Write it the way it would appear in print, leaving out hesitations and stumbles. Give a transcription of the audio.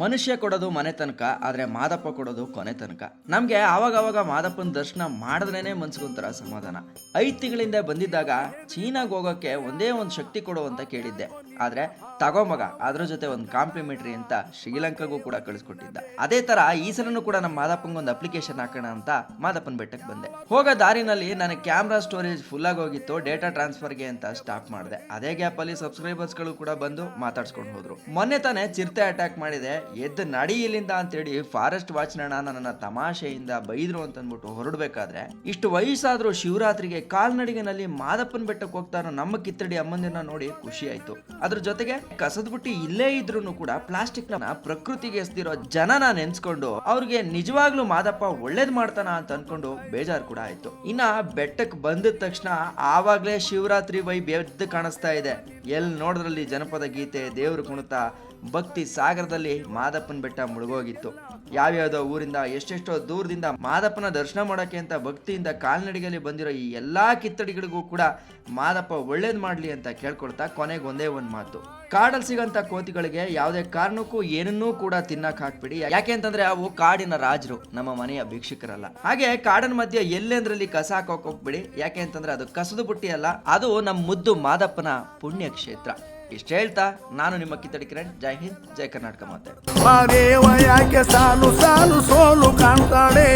ಮನುಷ್ಯ ಕೊಡೋದು ಮನೆ ತನಕ, ಆದರೆ ಮಾದಪ್ಪ ಕೊಡೋದು ಕೊನೆ ತನಕ. ನಮಗೆ ಆವಾಗವಾಗ ಮಾದಪ್ಪನ ದರ್ಶನ ಮಾಡಿದ್ರೇನೆ ಮನ್ಸ್ಕೊಂತಾರ ಸಮಾಧಾನ. 5 ತಿಂಗಳಿಂದ ಬಂದಿದ್ದಾಗ ಚೀನಾಗ್ ಹೋಗೋಕ್ಕೆ ಒಂದೇ ಒಂದು ಶಕ್ತಿ ಕೊಡು ಅಂತ ಕೇಳಿದ್ದೆ. ಆದರೆ ತಗೊಂಬಗ ಅದ್ರ ಜೊತೆ ಒಂದು ಕಾಂಪ್ಲಿಮೆಂಟ್ರಿ ಅಂತ ಶ್ರೀಲಂಕಾಗೂ ಕೂಡ ಕಳಿಸ್ಕೊಟ್ಟಿದ್ದ. ಅದೇ ತರ ಈ ಸಲನೂ ಕೂಡ ನಮ್ಮ ಮಾದಪ್ಪಂಗೆ ಒಂದು ಅಪ್ಲಿಕೇಶನ್ ಹಾಕೋಣ ಅಂತ ಮಾದಪ್ಪನ ಬೆಟ್ಟಕ್ಕೆ ಬಂದೆ. ಹೋಗೋ ದಾರಿನಲ್ಲಿ ನನ್ನ ಕ್ಯಾಮ್ರಾ ಸ್ಟೋರೇಜ್ ಫುಲ್ ಆಗಿ ಹೋಗಿತ್ತು. ಡೇಟಾ ಟ್ರಾನ್ಸ್ಫರ್ಗೆ ಅಂತ ಸ್ಟಾಪ್ ಮಾಡಿದೆ. ಅದೇ ಗ್ಯಾಪ್ ಅಲ್ಲಿ ಸಬ್ಸ್ಕ್ರೈಬರ್ಸ್ಗಳು ಕೂಡ ಬಂದು ಮಾತಾಡ್ಸ್ಕೊಂಡು ಹೋದ್ರು. ಮೊನ್ನೆ ತಾನೇ ಚಿರತೆ ಅಟ್ಯಾಕ್ ಮಾಡಿದೆ, ಎದ್ದು ನಡಿ ಇಲ್ಲಿಂದ ಅಂತೇಳಿ ಫಾರೆಸ್ಟ್ ವಾಚ್ನ ನನ್ನ ತಮಾಷೆಯಿಂದ ಬೈದ್ರು ಅಂತ ಅಂದ್ಬಿಟ್ಟು ಹೊರಡ್ಬೇಕಾದ್ರೆ, ಇಷ್ಟು ವಯಸ್ಸಾದ್ರೂ ಶಿವರಾತ್ರಿಗೆ ಕಾಲ್ನಡಿಗೆನಲ್ಲಿ ಮಾದಪ್ಪನ ಬೆಟ್ಟಕ್ಕೆ ಹೋಗ್ತಾರೋ ನಮ್ಮ ಕಿತ್ತಡಿ ಅಮ್ಮಂದಿನ ನೋಡಿ ಖುಷಿ ಆಯ್ತು. ಅದ್ರ ಜೊತೆಗೆ ಕಸದ ಬುಟ್ಟಿ ಇಲ್ಲೇ ಇದ್ರೂ ಕೂಡ ಪ್ಲಾಸ್ಟಿಕ್ ನ ಪ್ರಕೃತಿಗೆ ಎಸ್ದಿರೋ ಜನನ ನೆನ್ಸ್ಕೊಂಡು ಅವ್ರಿಗೆ ನಿಜವಾಗ್ಲೂ ಮಾದಪ್ಪ ಒಳ್ಳೇದ್ ಮಾಡ್ತಾನ ಅಂತ ಅನ್ಕೊಂಡು ಬೇಜಾರು ಕೂಡ ಆಯ್ತು. ಇನ್ನ ಬೆಟ್ಟಕ್ಕೆ ಬಂದ ತಕ್ಷಣ ಆವಾಗ್ಲೇ ಶಿವರಾತ್ರಿ ವೈಬ್ ಎದ್ದು ಕಾಣಿಸ್ತಾ ಇದೆ. ಎಲ್ ನೋಡಿದ್ರಲ್ಲಿ ಜನಪದ ಗೀತೆ, ದೇವ್ರ ಕುಣಿತ, ಭಕ್ತಿ ಸಾಗರದಲ್ಲಿ ಮಾದಪ್ಪನ ಬೆಟ್ಟ ಮುಳುಗೋಗಿತ್ತು. ಯಾವ್ಯಾವ್ದೋ ಊರಿಂದ ಎಷ್ಟೆಷ್ಟೋ ದೂರದಿಂದ ಮಾದಪ್ಪನ ದರ್ಶನ ಮಾಡೋಕೆ ಅಂತ ಭಕ್ತಿಯಿಂದ ಕಾಲ್ನಡಿಗೆಯಲ್ಲಿ ಬಂದಿರೋ ಈ ಎಲ್ಲಾ ಕಿತ್ತಡಿಗಳಿಗೂ ಕೂಡ ಮಾದಪ್ಪ ಒಳ್ಳೇದ್ ಮಾಡ್ಲಿ ಅಂತ ಕೇಳ್ಕೊಳ್ತಾ ಕೊನೆಗೆ ಒಂದೇ ಒಂದ್ ಮಾತು: ಕಾಡಲ್ಲಿ ಸಿಗಂತ ಕೋತಿಗಳಿಗೆ ಯಾವುದೇ ಕಾರಣಕ್ಕೂ ಏನನ್ನೂ ಕೂಡ ತಿನ್ನಕ್ ಹಾಕ್ಬಿಡಿ. ಯಾಕೆ ಅಂತಂದ್ರೆ ಅವು ಕಾಡಿನ ರಾಜರು, ನಮ್ಮ ಮನೆಯ ಭಿಕ್ಷುಕರಲ್ಲ. ಹಾಗೆ ಕಾಡಿನ ಮಧ್ಯೆ ಎಲ್ಲೆಂದ್ರಲ್ಲಿ ಕಸ ಹಾಕೋಕ್ ಹೋಗ್ಬಿಡಿ. ಯಾಕೆ ಅಂತಂದ್ರೆ ಅದು ಕಸದ ಬುಟ್ಟಿ ಅಲ್ಲ, ಅದು ನಮ್ಮ ಮುದ್ದು ಮಾದಪ್ಪನ ಪುಣ್ಯ ಕ್ಷೇತ್ರ. ಇಷ್ಟ ಹೇಳ್ತಾ ನಾನು ನಿಮ್ಮ ಕಿತ್ತಡಿ ಕಿರಣ್. ಜೈ ಹಿಂದ್, ಜೈ ಕರ್ನಾಟಕ. ಮತ್ತೆ ಯಾಕೆ ಸಾಲು ಸಾಲು ಸೋಲು ಕಾಣ್ತಾಳೆ.